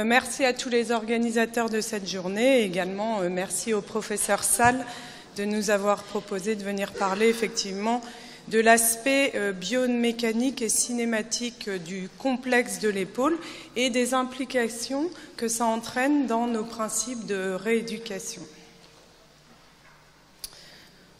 Merci à tous les organisateurs de cette journée et également merci au professeur Salle de nous avoir proposé de venir parler effectivement de l'aspect biomécanique et cinématique du complexe de l'épaule et des implications que ça entraîne dans nos principes de rééducation.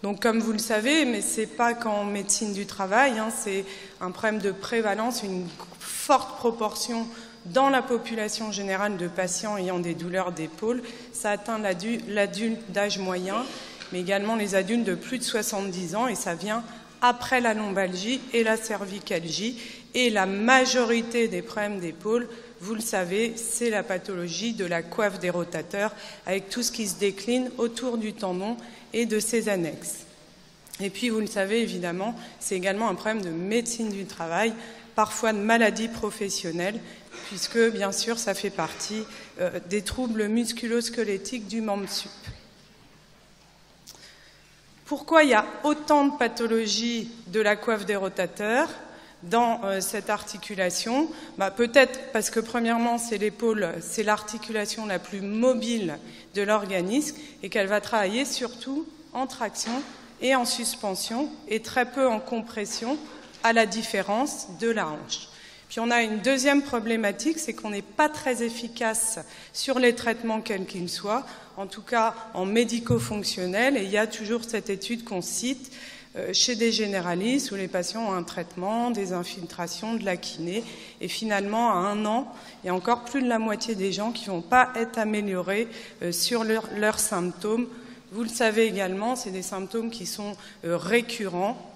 Donc comme vous le savez, mais ce n'est pas qu'en médecine du travail, c'est un problème de prévalence, une forte proportion dans la population générale de patients ayant des douleurs d'épaule. Ça atteint l'adulte d'âge moyen, mais également les adultes de plus de 70 ans, et ça vient après la lombalgie et la cervicalgie. Et la majorité des problèmes d'épaule, vous le savez, c'est la pathologie de la coiffe des rotateurs, avec tout ce qui se décline autour du tendon et de ses annexes. Et puis, vous le savez, évidemment, c'est également un problème de médecine du travail, parfois de maladies professionnelles, puisque, bien sûr, ça fait partie des troubles musculo-squelettiques du membre sup. Pourquoi il y a autant de pathologies de la coiffe des rotateurs dans cette articulation? Peut-être parce que, premièrement, c'est l'épaule, c'est l'articulation la plus mobile de l'organisme et qu'elle va travailler surtout en traction et en suspension et très peu en compression, à la différence de la hanche. Puis on a une deuxième problématique, c'est qu'on n'est pas très efficace sur les traitements quels qu'ils soient, en tout cas en médico-fonctionnel, et il y a toujours cette étude qu'on cite chez des généralistes où les patients ont un traitement, des infiltrations, de la kiné, et finalement à 1 an, il y a encore plus de la moitié des gens qui ne vont pas être améliorés sur leurs symptômes. Vous le savez également, c'est des symptômes qui sont récurrents,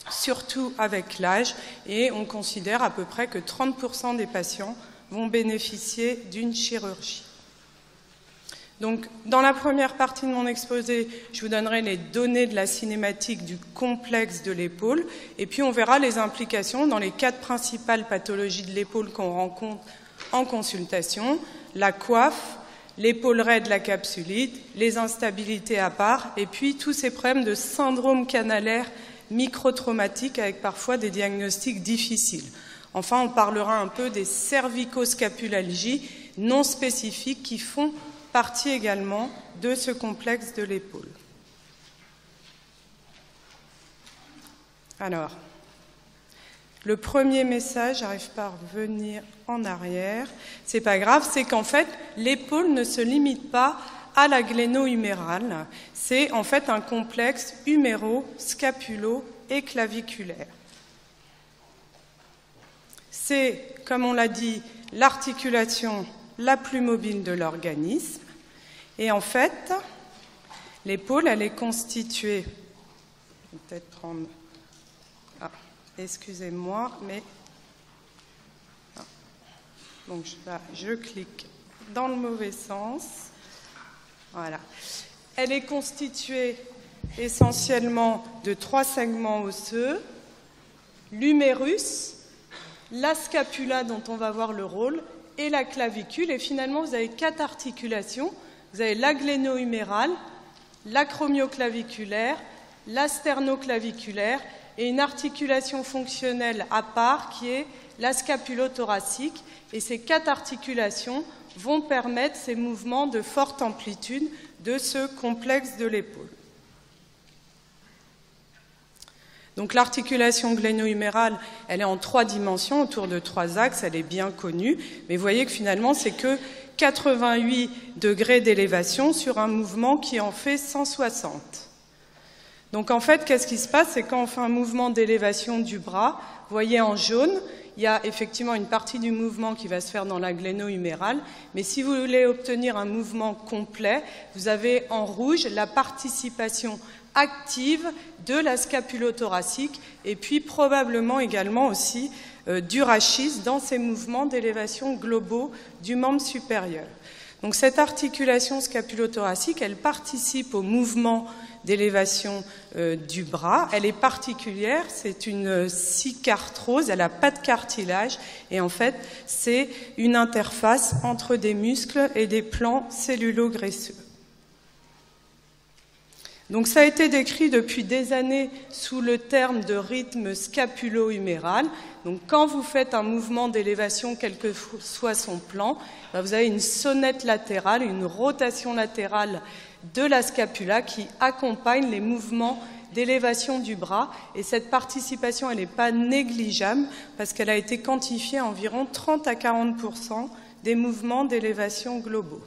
surtout avec l'âge, et on considère à peu près que 30% des patients vont bénéficier d'une chirurgie. Donc, dans la première partie de mon exposé, je vous donnerai les données de la cinématique du complexe de l'épaule, et puis on verra les implications dans les 4 principales pathologies de l'épaule qu'on rencontre en consultation: la coiffe, l'épaule raide, la capsulite, les instabilités à part, et puis tous ces problèmes de syndrome canalaire microtraumatique avec parfois des diagnostics difficiles. Enfin, on parlera un peu des cervicoscapulalgies non spécifiques qui font partie également de ce complexe de l'épaule. Alors, le premier message, j'arrive pas à revenir en arrière, c'est pas grave, c'est qu'en fait, l'épaule ne se limite pas à la gléno-humérale, c'est en fait un complexe huméro, scapulo et claviculaire. C'est, comme on l'a dit, l'articulation la plus mobile de l'organisme. Et en fait, l'épaule, elle est constituée... Je vais peut-être prendre... excusez-moi, mais... Donc, je clique dans le mauvais sens. Voilà. Elle est constituée essentiellement de 3 segments osseux, l'humérus, la scapula dont on va voir le rôle, et la clavicule. Et finalement, vous avez 4 articulations. Vous avez la gléno-humérale, l'acromioclaviculaire, la sternoclaviculaire et une articulation fonctionnelle à part qui est la scapulothoracique. Et ces 4 articulations vont permettre ces mouvements de forte amplitude de ce complexe de l'épaule. Donc l'articulation gléno-humérale, elle est en 3 dimensions, autour de 3 axes, elle est bien connue, mais vous voyez que finalement, c'est que 88 degrés d'élévation sur un mouvement qui en fait 160. Donc en fait, qu'est-ce qui se passe? C'est quand on fait un mouvement d'élévation du bras, vous voyez en jaune, il y a effectivement une partie du mouvement qui va se faire dans la gléno-humérale, mais si vous voulez obtenir un mouvement complet, vous avez en rouge la participation active de la scapulothoracique et puis probablement également aussi du rachis dans ces mouvements d'élévation globaux du membre supérieur. Donc cette articulation scapulothoracique, elle participe au mouvement d'élévation du bras. Elle est particulière, c'est une cicarthrose, elle n'a pas de cartilage et en fait c'est une interface entre des muscles et des plans cellulo-graisseux. Donc ça a été décrit depuis des années sous le terme de rythme scapulo-huméral. Donc quand vous faites un mouvement d'élévation, quel que soit son plan, vous avez une sonnette latérale, une rotation latérale de la scapula qui accompagne les mouvements d'élévation du bras. Et cette participation, elle n'est pas négligeable parce qu'elle a été quantifiée à environ 30 à 40% des mouvements d'élévation globaux.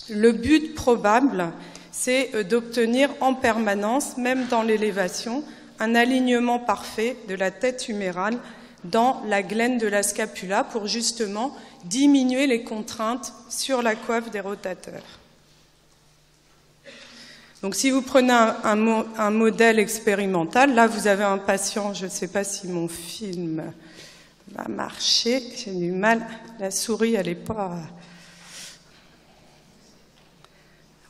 Le but probable, c'est d'obtenir en permanence, même dans l'élévation, un alignement parfait de la tête humérale dans la glaine de la scapula pour justement diminuer les contraintes sur la coiffe des rotateurs. Donc si vous prenez un modèle expérimental, là vous avez un patient, je ne sais pas si mon film va marcher, j'ai du mal, la souris elle n'est pas...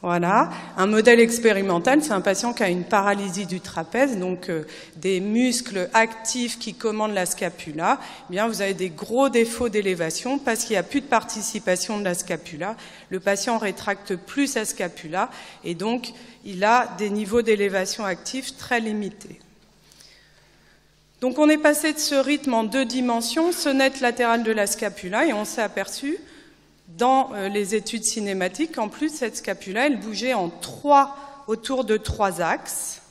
Voilà, un modèle expérimental, c'est un patient qui a une paralysie du trapèze, donc des muscles actifs qui commandent la scapula. Eh bien, vous avez des gros défauts d'élévation parce qu'il n'y a plus de participation de la scapula. Le patient rétracte plus sa scapula et donc il a des niveaux d'élévation actifs très limités. Donc on est passé de ce rythme en 2 dimensions, sonnette latérale de la scapula, et on s'est aperçu dans les études cinématiques, en plus, cette scapula, elle bougeait autour de 3 axes,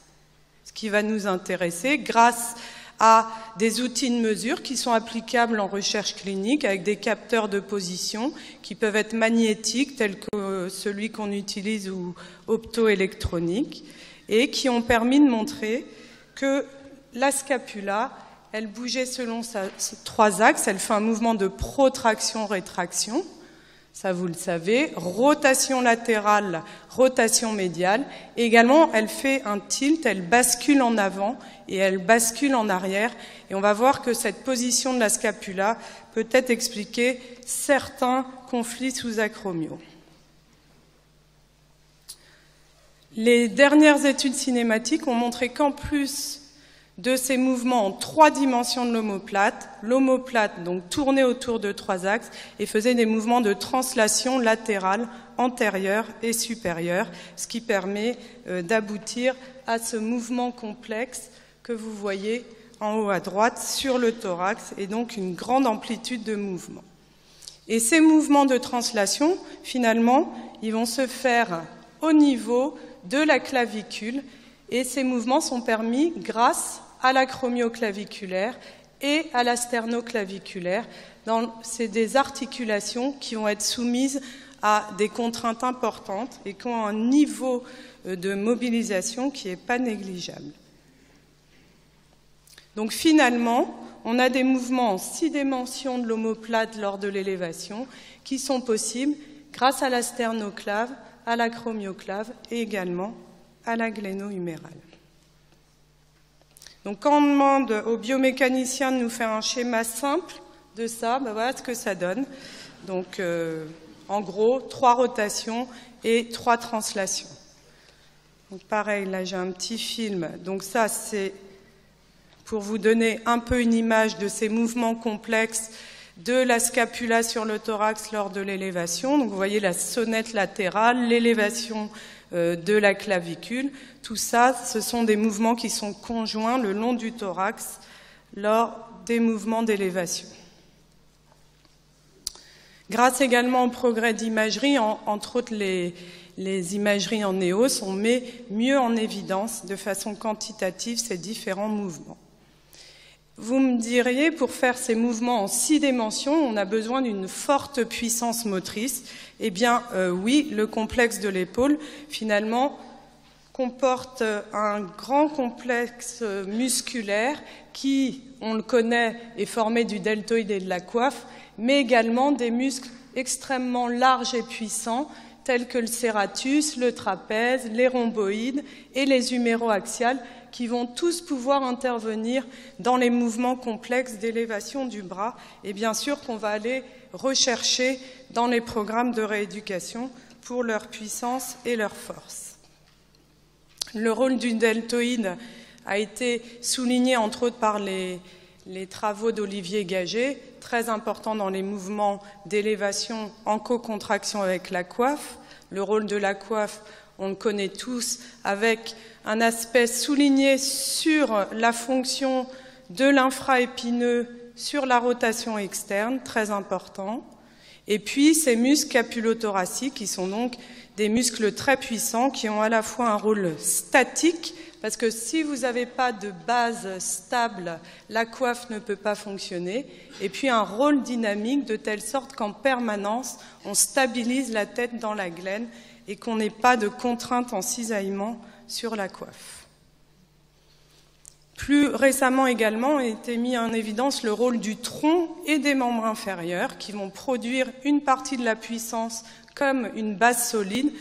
ce qui va nous intéresser grâce à des outils de mesure qui sont applicables en recherche clinique avec des capteurs de position qui peuvent être magnétiques, tels que celui qu'on utilise ou optoélectroniques, et qui ont permis de montrer que la scapula, elle bougeait selon 3 axes, elle fait un mouvement de protraction-rétraction. Ça, vous le savez, rotation latérale, rotation médiale. Et également, elle fait un tilt, elle bascule en avant et elle bascule en arrière. Et on va voir que cette position de la scapula peut être expliquer certains conflits sous-acromiaux. Les dernières études cinématiques ont montré qu'en plus de ces mouvements en 3 dimensions de l'omoplate donc tournait autour de 3 axes et faisait des mouvements de translation latérale, antérieure et supérieure, ce qui permet d'aboutir à ce mouvement complexe que vous voyez en haut à droite sur le thorax et donc une grande amplitude de mouvement. Et ces mouvements de translation, finalement, ils vont se faire au niveau de la clavicule et ces mouvements sont permis grâce à l'acromioclaviculaire et à la sternoclaviculaire. C'est des articulations qui vont être soumises à des contraintes importantes et qui ont un niveau de mobilisation qui n'est pas négligeable. Donc finalement, on a des mouvements en 6 dimensions de l'omoplate lors de l'élévation qui sont possibles grâce à la sternoclave, à l'acromioclave et également à la gléno-humérale. Donc quand on demande au biomécanicien de nous faire un schéma simple de ça, voilà ce que ça donne. Donc en gros, 3 rotations et 3 translations. Donc pareil, là j'ai un petit film. Donc ça c'est pour vous donner un peu une image de ces mouvements complexes de la scapula sur le thorax lors de l'élévation. Donc vous voyez la sonnette latérale, l'élévation de la clavicule. Tout ça, ce sont des mouvements qui sont conjoints le long du thorax lors des mouvements d'élévation. Grâce également au progrès d'imagerie, entre autres les imageries en EOS, on met mieux en évidence de façon quantitative ces différents mouvements. Vous me diriez, pour faire ces mouvements en 6 dimensions, on a besoin d'une forte puissance motrice. Eh bien, oui, le complexe de l'épaule, finalement, comporte un grand complexe musculaire qui, on le connaît, est formé du deltoïde et de la coiffe, mais également des muscles extrêmement larges et puissants, tels que le serratus, le trapèze, les rhomboïdes et les huméroaxiales, qui vont tous pouvoir intervenir dans les mouvements complexes d'élévation du bras et bien sûr qu'on va aller rechercher dans les programmes de rééducation pour leur puissance et leur force. Le rôle du deltoïde a été souligné entre autres par les travaux d'Olivier Gagé, très important dans les mouvements d'élévation en co-contraction avec la coiffe, le rôle de la coiffe on le connaît tous, avec un aspect souligné sur la fonction de l'infraépineux sur la rotation externe, très important. Et puis ces muscles capulothoraciques qui sont donc des muscles très puissants qui ont à la fois un rôle statique, parce que si vous n'avez pas de base stable, la coiffe ne peut pas fonctionner, et puis un rôle dynamique de telle sorte qu'en permanence, on stabilise la tête dans la glène et qu'on n'ait pas de contrainte en cisaillement sur la coiffe. Plus récemment également a été mis en évidence le rôle du tronc et des membres inférieurs qui vont produire une partie de la puissance comme une base solide,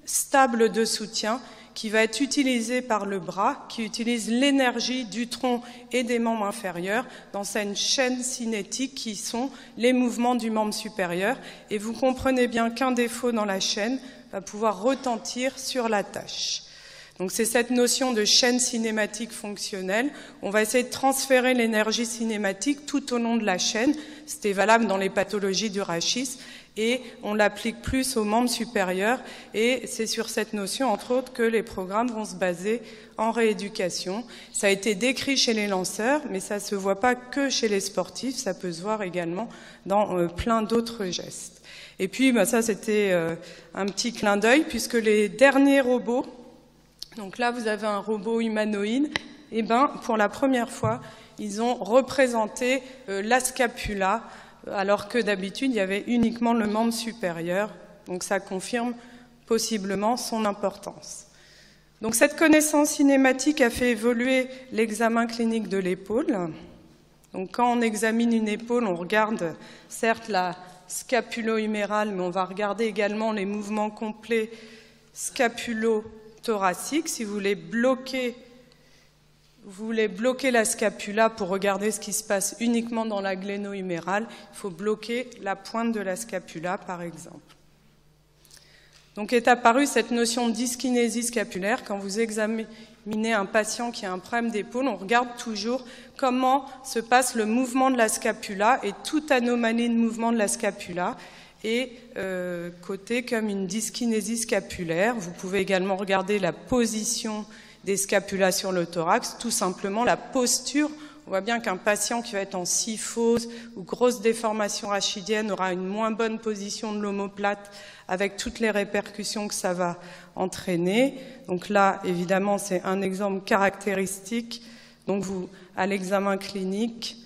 stable de soutien, qui va être utilisée par le bras, qui utilise l'énergie du tronc et des membres inférieurs dans cette chaîne cinétique qui sont les mouvements du membre supérieur. Et vous comprenez bien qu'un défaut dans la chaîne va pouvoir retentir sur la tâche. Donc c'est cette notion de chaîne cinématique fonctionnelle. On va essayer de transférer l'énergie cinématique tout au long de la chaîne. C'était valable dans les pathologies du rachis et on l'applique plus aux membres supérieurs. Et c'est sur cette notion, entre autres, que les programmes vont se baser en rééducation. Ça a été décrit chez les lanceurs, mais ça ne se voit pas que chez les sportifs. Ça peut se voir également dans plein d'autres gestes. Et puis ça, c'était un petit clin d'œil, puisque les derniers robots, donc là, vous avez un robot humanoïde. Et pour la première fois, ils ont représenté la scapula, alors que d'habitude, il y avait uniquement le membre supérieur. Donc ça confirme possiblement son importance. Donc cette connaissance cinématique a fait évoluer l'examen clinique de l'épaule. Donc quand on examine une épaule, on regarde certes la scapulo-humérale, mais on va regarder également les mouvements complets scapulo-thoraciques. Si vous voulez bloquer la scapula pour regarder ce qui se passe uniquement dans la gléno-humérale, il faut bloquer la pointe de la scapula, par exemple. Donc est apparue cette notion de dyskinésie scapulaire. Quand vous examinez un patient qui a un problème d'épaule, on regarde toujours comment se passe le mouvement de la scapula, et toute anomalie de mouvement de la scapula est cotée comme une dyskinésie scapulaire. Vous pouvez également regarder la position des scapulas sur le thorax, tout simplement la posture. On voit bien qu'un patient qui va être en kyphose ou grosse déformation rachidienne aura une moins bonne position de l'omoplate avec toutes les répercussions que ça va entraîner. Donc là, évidemment, c'est un exemple caractéristique. Donc à l'examen clinique,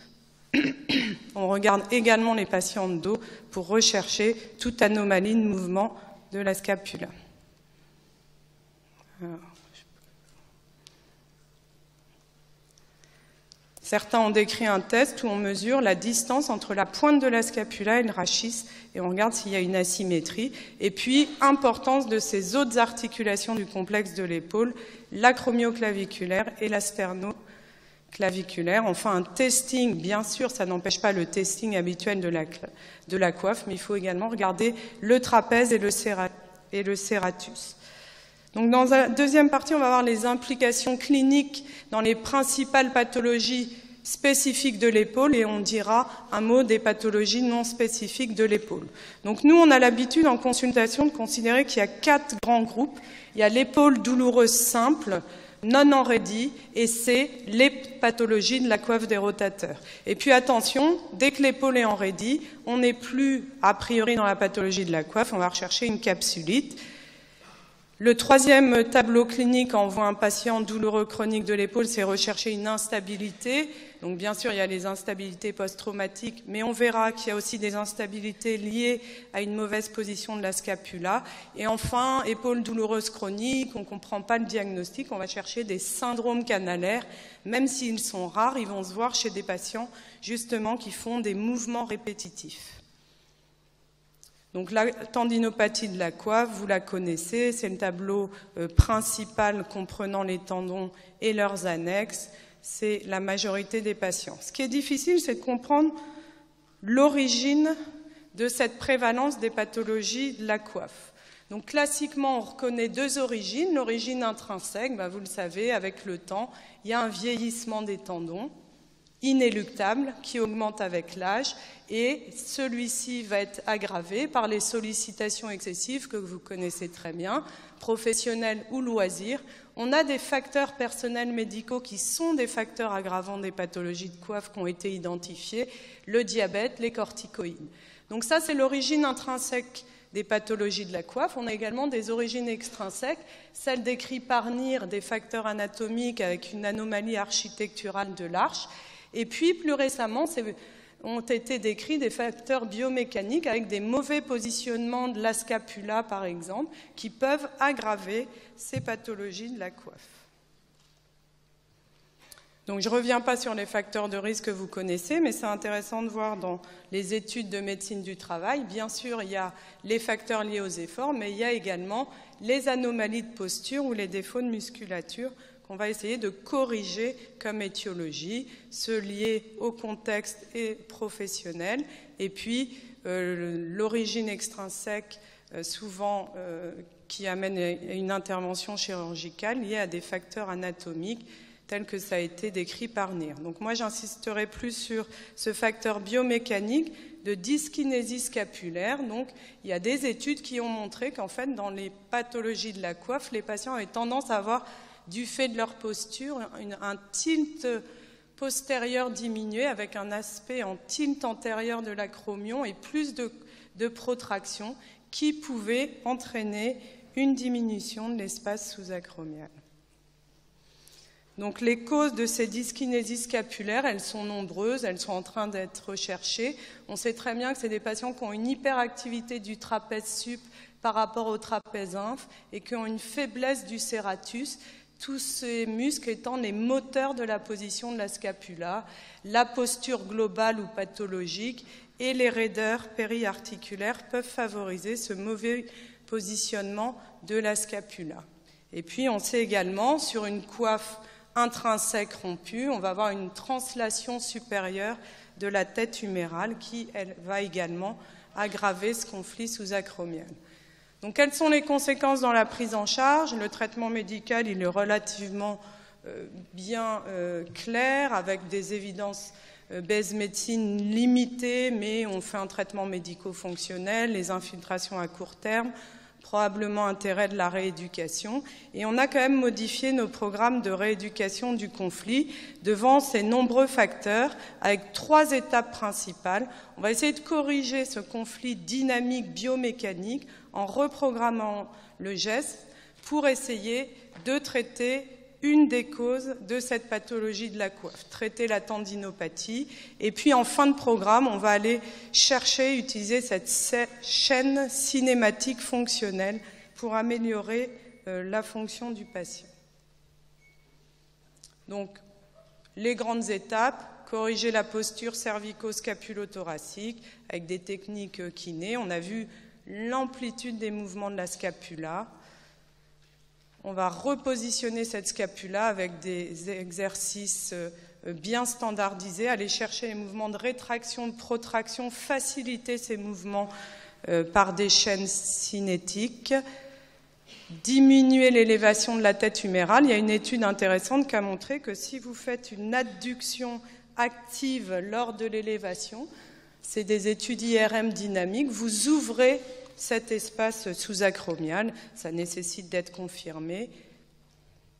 on regarde également les patients de dos pour rechercher toute anomalie de mouvement de la scapula. Alors, certains ont décrit un test où on mesure la distance entre la pointe de la scapula et le rachis et on regarde s'il y a une asymétrie. Et puis, importance de ces autres articulations du complexe de l'épaule, l'acromioclaviculaire et la sternoclaviculaire. Enfin, un testing, bien sûr, ça n'empêche pas le testing habituel de la coiffe, mais il faut également regarder le trapèze et le serratus. Donc dans la deuxième partie, on va voir les implications cliniques dans les principales pathologies spécifiques de l'épaule et on dira un mot des pathologies non spécifiques de l'épaule. Donc nous, on a l'habitude en consultation de considérer qu'il y a 4 grands groupes. Il y a l'épaule douloureuse simple, non enraidie, et c'est les pathologies de la coiffe des rotateurs. Et puis attention, dès que l'épaule est enraidie, on n'est plus a priori dans la pathologie de la coiffe, on va rechercher une capsulite. Le troisième tableau clinique, quand on voit un patient douloureux chronique de l'épaule, c'est rechercher une instabilité. Donc bien sûr, il y a les instabilités post-traumatiques, mais on verra qu'il y a aussi des instabilités liées à une mauvaise position de la scapula. Et enfin, épaule douloureuse chronique, on ne comprend pas le diagnostic, on va chercher des syndromes canalaires. Même s'ils sont rares, ils vont se voir chez des patients justement qui font des mouvements répétitifs. Donc la tendinopathie de la coiffe, vous la connaissez, c'est le tableau principal comprenant les tendons et leurs annexes, c'est la majorité des patients. Ce qui est difficile, c'est de comprendre l'origine de cette prévalence des pathologies de la coiffe. Donc classiquement, on reconnaît 2 origines. L'origine intrinsèque, vous le savez, avec le temps, il y a un vieillissement des tendons. inéluctable qui augmente avec l'âge, et celui-ci va être aggravé par les sollicitations excessives que vous connaissez très bien, professionnelles ou loisirs. On a des facteurs personnels médicaux qui sont des facteurs aggravants des pathologies de coiffe qui ont été identifiés, le diabète, les corticoïdes. Donc ça, c'est l'origine intrinsèque des pathologies de la coiffe. On a également des origines extrinsèques, celles décrites par NIR, des facteurs anatomiques avec une anomalie architecturale de l'arche. Et puis, plus récemment, ont été décrits des facteurs biomécaniques avec des mauvais positionnements de la scapula, par exemple, qui peuvent aggraver ces pathologies de la coiffe. Donc, je ne reviens pas sur les facteurs de risque que vous connaissez, mais c'est intéressant de voir dans les études de médecine du travail. Bien sûr, il y a les facteurs liés aux efforts, mais il y a également les anomalies de posture ou les défauts de musculature qu'on va essayer de corriger comme étiologie, ceux liés au contexte et professionnel, et puis l'origine extrinsèque, souvent qui amène à une intervention chirurgicale liée à des facteurs anatomiques, tel que ça a été décrit par NIR. Donc moi, j'insisterai plus sur ce facteur biomécanique de dyskinésie scapulaire. Donc, il y a des études qui ont montré qu'en fait, dans les pathologies de la coiffe, les patients avaient tendance à avoir, du fait de leur posture, un tilt postérieur diminué avec un aspect en tilt antérieur de l'acromion et plus de protraction qui pouvait entraîner une diminution de l'espace sous-acromial. Donc les causes de ces dyskinésies scapulaires, elles sont nombreuses, elles sont en train d'être recherchées. On sait très bien que c'est des patients qui ont une hyperactivité du trapèze sup par rapport au trapèze inf et qui ont une faiblesse du serratus, tous ces muscles étant les moteurs de la position de la scapula, la posture globale ou pathologique et les raideurs périarticulaires peuvent favoriser ce mauvais positionnement de la scapula. Et puis on sait également, sur une coiffe intrinsèque rompue, on va avoir une translation supérieure de la tête humérale qui, elle, va également aggraver ce conflit sous-acromial. Donc, quelles sont les conséquences dans la prise en charge? Le traitement médical, il est relativement bien clair, avec des évidences base médecine limitées, mais on fait un traitement médico-fonctionnel, les infiltrations à court terme, probablement intérêt de la rééducation. Et on a quand même modifié nos programmes de rééducation du conflit devant ces nombreux facteurs avec 3 étapes principales. On va essayer de corriger ce conflit dynamique biomécanique en reprogrammant le geste pour essayer de traiter une des causes de cette pathologie de la coiffe, traiter la tendinopathie. Et puis en fin de programme, on va aller chercher, utiliser cette chaîne cinématique fonctionnelle pour améliorer la fonction du patient. Donc, les grandes étapes, corriger la posture cervico-scapulo-thoracique avec des techniques kiné. On a vu l'amplitude des mouvements de la scapula. On va repositionner cette scapula avec des exercices bien standardisés, aller chercher les mouvements de rétraction, de protraction, faciliter ces mouvements par des chaînes cinétiques, diminuer l'élévation de la tête humérale. Il y a une étude intéressante qui a montré que si vous faites une adduction active lors de l'élévation, c'est des études IRM dynamiques, vous ouvrez cet espace sous-acromial, ça nécessite d'être confirmé,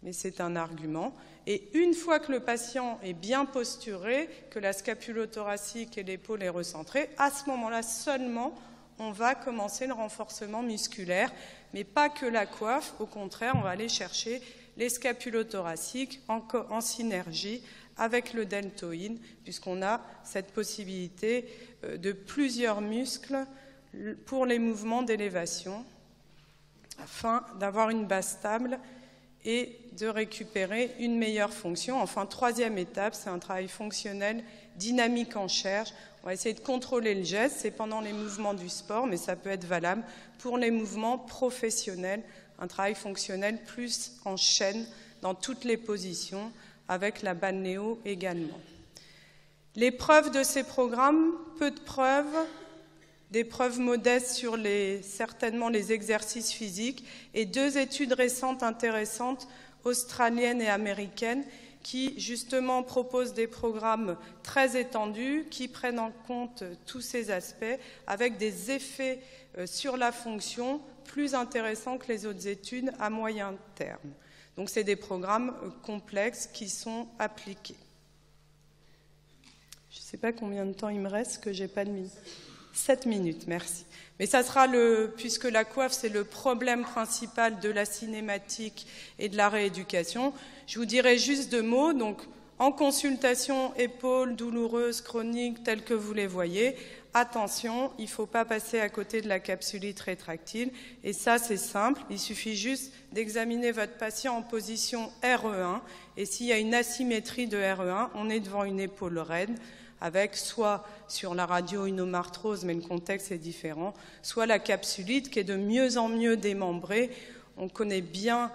mais c'est un argument. Et une fois que le patient est bien posturé, que la scapulo-thoracique et l'épaule est recentrée, à ce moment-là seulement, on va commencer le renforcement musculaire, mais pas que la coiffe, au contraire, on va aller chercher les scapulo-thoraciques en synergie avec le deltoïde, puisqu'on a cette possibilité de plusieurs muscles pour les mouvements d'élévation, afin d'avoir une base stable et de récupérer une meilleure fonction. Enfin, 3e étape, c'est un travail fonctionnel dynamique en chair. On va essayer de contrôler le geste, c'est pendant les mouvements du sport, mais ça peut être valable pour les mouvements professionnels, un travail fonctionnel plus en chaîne dans toutes les positions, avec la balnéo également. Les preuves de ces programmes, peu de preuves, des preuves modestes sur certainement les exercices physiques et 2 études récentes intéressantes, australiennes et américaines, qui justement propose des programmes très étendus qui prennent en compte tous ces aspects avec des effets sur la fonction plus intéressants que les autres études à moyen terme. Donc c'est des programmes complexes qui sont appliqués. Je ne sais pas combien de temps il me reste, que j'ai pas de minutes. 7 minutes, merci. Mais ça sera puisque la coiffe, c'est le problème principal de la cinématique et de la rééducation. Je vous dirai juste 2 mots. Donc, en consultation, épaules douloureuses, chroniques, telles que vous les voyez, attention, il ne faut pas passer à côté de la capsulite rétractile. Et ça, c'est simple. Il suffit juste d'examiner votre patient en position RE1. Et s'il y a une asymétrie de RE1, on est devant une épaule raide, avec soit sur la radio une omarthrose, mais le contexte est différent, soit la capsulite qui est de mieux en mieux démembrée. On connaît bien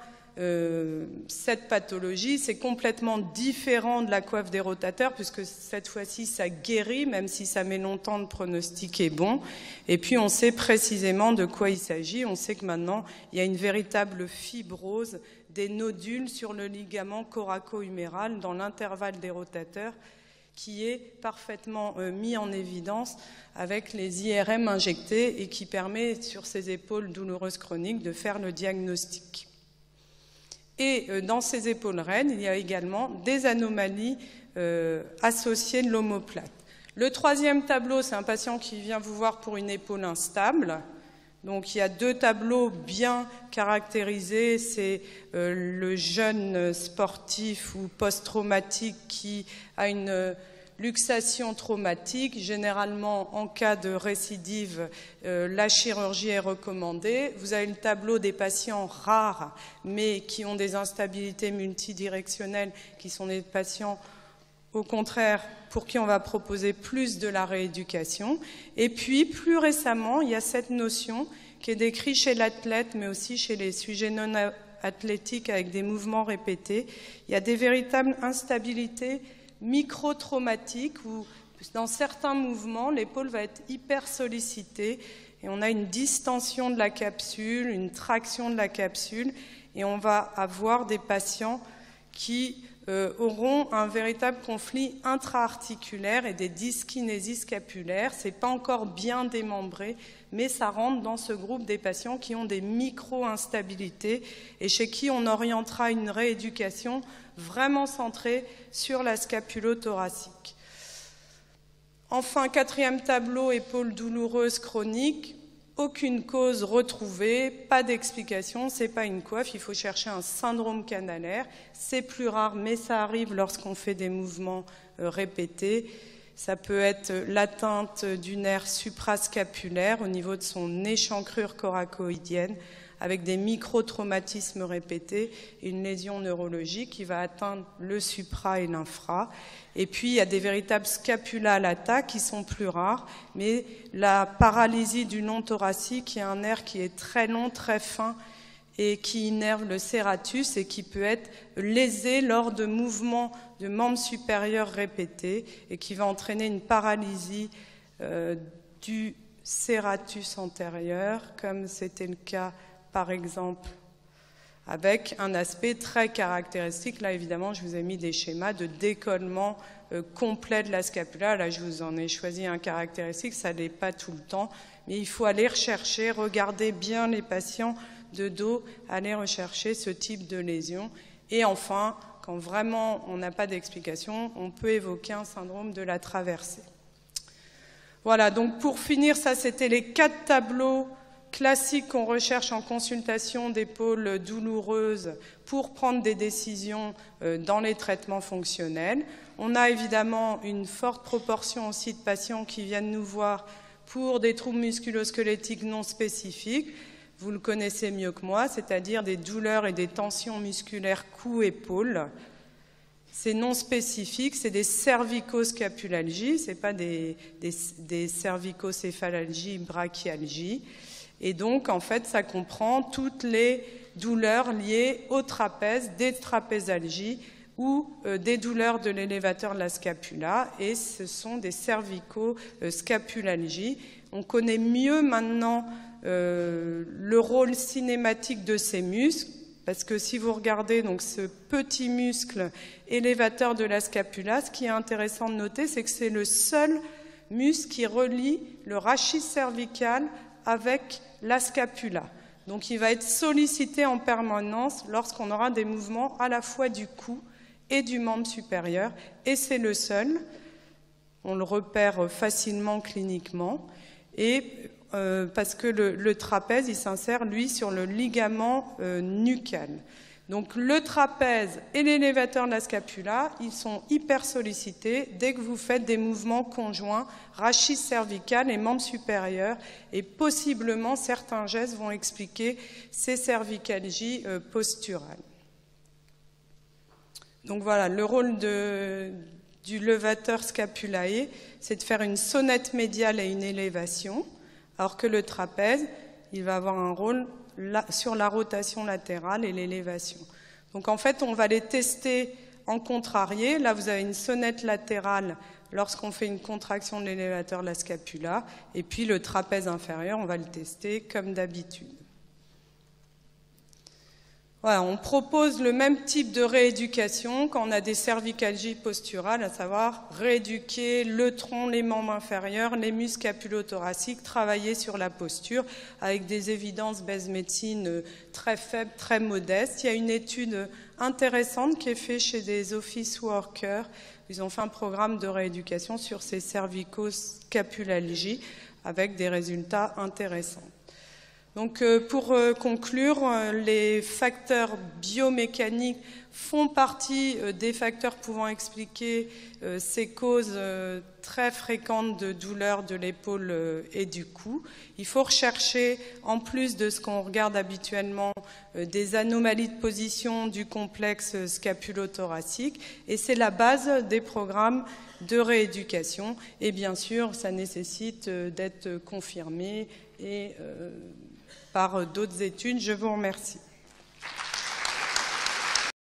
cette pathologie, c'est complètement différent de la coiffe des rotateurs, puisque cette fois-ci ça guérit, même si ça met longtemps, le pronostic est bon. Et puis on sait précisément de quoi il s'agit, on sait que maintenant il y a une véritable fibrose des nodules sur le ligament coraco-huméral dans l'intervalle des rotateurs, qui est parfaitement mis en évidence avec les IRM injectés et qui permet, sur ces épaules douloureuses chroniques, de faire le diagnostic. Et dans ces épaules raides, il y a également des anomalies associées de l'omoplate. Le 3e tableau, c'est un patient qui vient vous voir pour une épaule instable. Donc il y a 2 tableaux bien caractérisés, c'est le jeune sportif ou post-traumatique qui a une luxation traumatique. Généralement, en cas de récidive, la chirurgie est recommandée. Vous avez le tableau des patients rares, mais qui ont des instabilités multidirectionnelles, qui sont des patients au contraire, pour qui on va proposer plus de la rééducation. Et puis, plus récemment, il y a cette notion qui est décrite chez l'athlète, mais aussi chez les sujets non athlétiques avec des mouvements répétés. Il y a des véritables instabilités micro-traumatiques où, dans certains mouvements, l'épaule va être hyper sollicitée et on a une distension de la capsule, une traction de la capsule, et on va avoir des patients qui auront un véritable conflit intra-articulaire et des dyskinésies scapulaires. Ce n'est pas encore bien démembré, mais ça rentre dans ce groupe des patients qui ont des micro-instabilités et chez qui on orientera une rééducation vraiment centrée sur la scapulo-thoracique. Enfin, 4e tableau, épaule douloureuse chronique. Aucune cause retrouvée, pas d'explication, c'est pas une coiffe, il faut chercher un syndrome canalaire. C'est plus rare, mais ça arrive lorsqu'on fait des mouvements répétés. Ça peut être l'atteinte du nerf suprascapulaire au niveau de son échancrure coracoïdienne, avec des micro-traumatismes répétés et une lésion neurologique qui va atteindre le supra et l'infra. Et puis, il y a des véritables scapulas lata qui sont plus rares, mais la paralysie du long thoracique, qui est un nerf qui est très long, très fin, et qui innerve le serratus et qui peut être lésé lors de mouvements de membres supérieurs répétés et qui va entraîner une paralysie du serratus antérieur, comme c'était le cas par exemple avec un aspect très caractéristique. Là, évidemment, je vous ai mis des schémas de décollement complet de la scapula. Là, je vous en ai choisi un caractéristique, ça n'est pas tout le temps, mais il faut aller rechercher, regarder bien les patients de dos, aller rechercher ce type de lésion. Et enfin, quand vraiment on n'a pas d'explication, on peut évoquer un syndrome de la traversée. Voilà, donc pour finir, ça c'était les 4 tableaux classique qu'on recherche en consultation d'épaules douloureuses pour prendre des décisions dans les traitements fonctionnels. On a évidemment une forte proportion aussi de patients qui viennent nous voir pour des troubles musculo-squelettiques non spécifiques. Vous le connaissez mieux que moi, c'est-à-dire des douleurs et des tensions musculaires cou-épaule. C'est non spécifique, c'est des cervicoscapulalgies, ce n'est pas des cervicocéphalalgies, brachialgies. Et donc, en fait, ça comprend toutes les douleurs liées au trapèze, des trapézalgies ou des douleurs de l'élévateur de la scapula. Et ce sont des cervicoscapulalgies. On connaît mieux maintenant le rôle cinématique de ces muscles. parce que si vous regardez donc ce petit muscle élévateur de la scapula, ce qui est intéressant de noter, c'est que c'est le seul muscle qui relie le rachis cervical avec la scapula. Donc il va être sollicité en permanence lorsqu'on aura des mouvements à la fois du cou et du membre supérieur, et c'est le seul. On le repère facilement cliniquement, et parce que le trapèze, il s'insère, lui, sur le ligament nucal. Donc le trapèze et l'élévateur de la scapula, ils sont hyper sollicités dès que vous faites des mouvements conjoints, rachis cervical et membre supérieur, et possiblement certains gestes vont expliquer ces cervicalgies posturales. Donc voilà, le rôle du levateur scapulae, c'est de faire une sonnette médiale et une élévation, alors que le trapèze, il va avoir un rôle sur la rotation latérale et l'élévation. Donc en fait, on va les tester en contrarié. Là, vous avez une sonnette latérale lorsqu'on fait une contraction de l'élévateur de la scapula, et puis le trapèze inférieur, on va le tester comme d'habitude. Voilà, on propose le même type de rééducation quand on a des cervicalgies posturales, à savoir rééduquer le tronc, les membres inférieurs, les muscles scapulothoraciques, travailler sur la posture avec des évidences base médecine très faibles, très modestes. Il y a une étude intéressante qui est faite chez des office workers. Ils ont fait un programme de rééducation sur ces cervicoscapulalgies avec des résultats intéressants. Donc pour conclure, les facteurs biomécaniques font partie des facteurs pouvant expliquer ces causes très fréquentes de douleurs de l'épaule et du cou. Il faut rechercher, en plus de ce qu'on regarde habituellement, des anomalies de position du complexe scapulothoracique, et c'est la base des programmes de rééducation. Et bien sûr, ça nécessite d'être confirmé et par d'autres études. Je vous remercie.